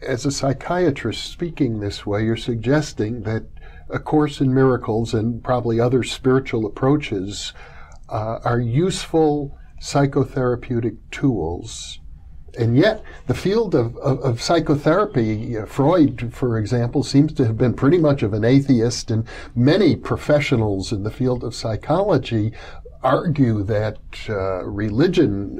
as a psychiatrist speaking this way, you're suggesting that A Course in Miracles and probably other spiritual approaches are useful psychotherapeutic tools. And yet, the field of psychotherapy, Freud, for example, seems to have been pretty much of an atheist, and many professionals in the field of psychology argue that religion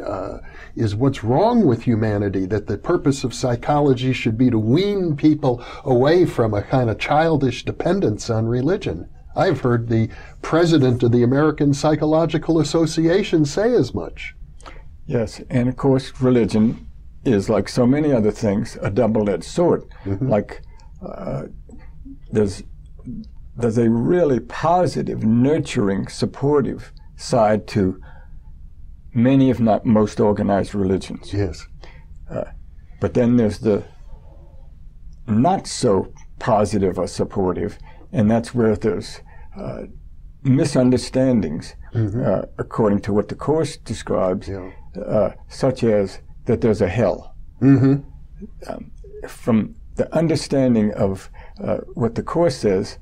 is what's wrong with humanity, that the purpose of psychology should be to wean people away from a kind of childish dependence on religion. I've heard the president of the American Psychological Association say as much. Yes, and of course religion is, like so many other things, a double-edged sword. Mm-hmm. Like there's a really positive, nurturing, supportive side to many, if not most, organized religions. Yes. But then there's the not so positive or supportive, and that's where there's misunderstandings, mm-hmm. According to what the Course describes, yeah. Such as that there's a hell. Mm-hmm. From the understanding of what the Course says,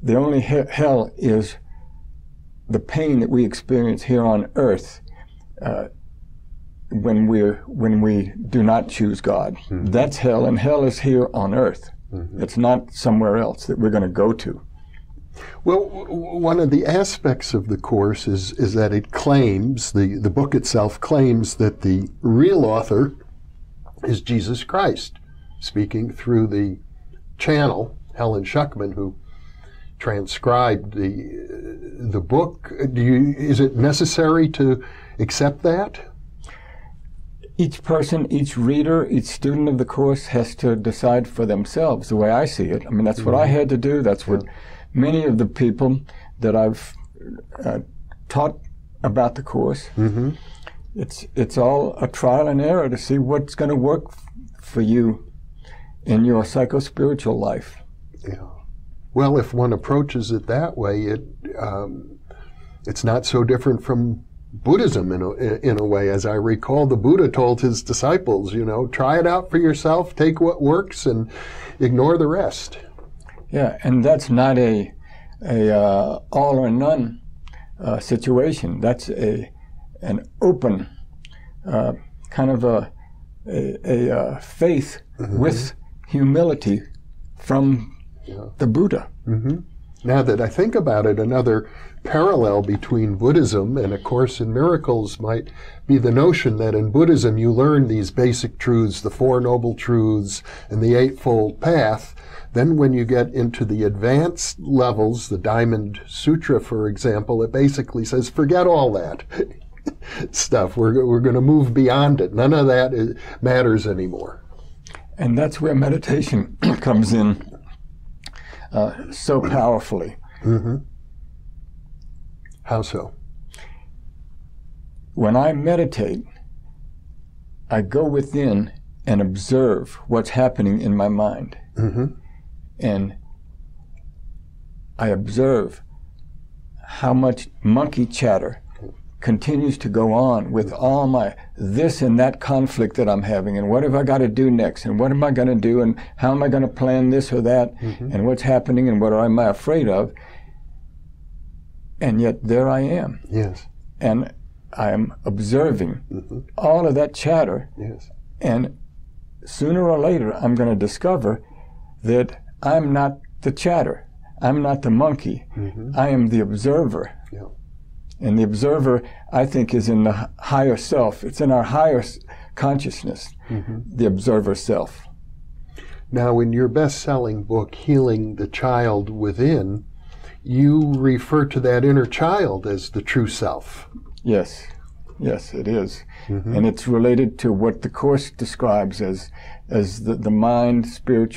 the only hell is the pain that we experience here on earth when we do not choose God. Mm-hmm. That's hell, and hell is here on earth. Mm-hmm. It's not somewhere else that we're going to go to. Well, one of the aspects of the Course is that it claims, the book itself claims, that the real author is Jesus Christ, speaking through the channel, Helen Schuckman, who transcribed the book. Is it necessary to accept that? Each person, each reader, each student of the Course has to decide for themselves, the way I see it. I mean, that's what I had to do. That's what many of the people that I've taught about the Course, mm-hmm. It's all a trial and error to see what's going to work for you in your psycho-spiritual life. Yeah. Well, if one approaches it that way, it's not so different from Buddhism in a way. As I recall, the Buddha told his disciples, try it out for yourself, take what works, and ignore the rest. Yeah, and that's not a all or none situation. That's an open kind of a faith, mm-hmm. with humility from the Buddha. Mm-hmm. Now that I think about it, another parallel between Buddhism and A Course in Miracles might be the notion that in Buddhism you learn these basic truths, the Four Noble Truths and the Eightfold Path. Then when you get into the advanced levels, the Diamond Sutra, for example, it basically says, forget all that stuff. We're going to move beyond it. None of that matters anymore. And that's where meditation comes in so powerfully. Mm-hmm. How so? When I meditate, I go within and observe what's happening in my mind. Mm-hmm. And I observe how much monkey chatter continues to go on with all my this and that conflict that I'm having, and what have I got to do next, and what am I going to do, and how am I going to plan this or that, mm-hmm. and what's happening, and what am I afraid of. And yet there I am. Yes. And I am observing, mm-hmm. all of that chatter. Yes. And sooner or later I'm going to discover that I'm not the chatter. I'm not the monkey. Mm-hmm. I am the observer. Yeah. And the observer, I think, is in the higher self. It's in our higher consciousness, mm-hmm. the observer self. Now, in your best-selling book, Healing the Child Within, you refer to that inner child as the true self. Yes. Yes, it is. Mm-hmm. And it's related to what the Course describes as the mind, spirit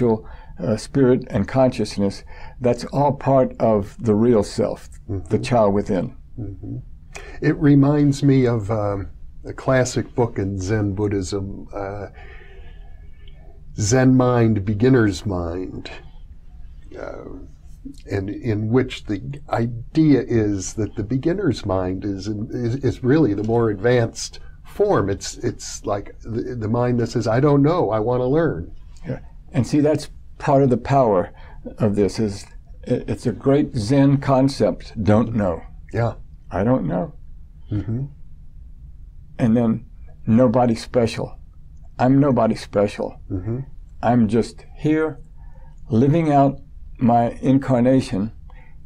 and consciousness. That's all part of the real self, mm-hmm. the child within. Mm-hmm. It reminds me of a classic book in Zen Buddhism, Zen Mind, Beginner's Mind, and in which the idea is that the beginner's mind is really the more advanced form. It's like the mind that says, I don't know, I want to learn. Yeah. And see, that's part of the power of this. Is it's a great Zen concept. Don't know. Yeah. I don't know. Mm-hmm. And then nobody special. I'm nobody special. Mm-hmm. I'm just here living out my incarnation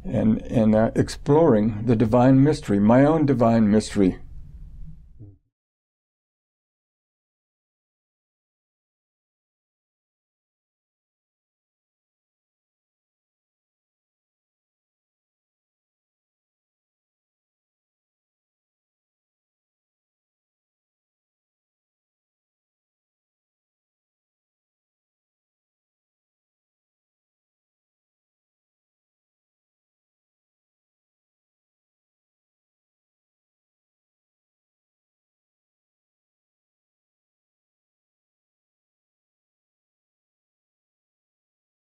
and exploring the divine mystery, my own divine mystery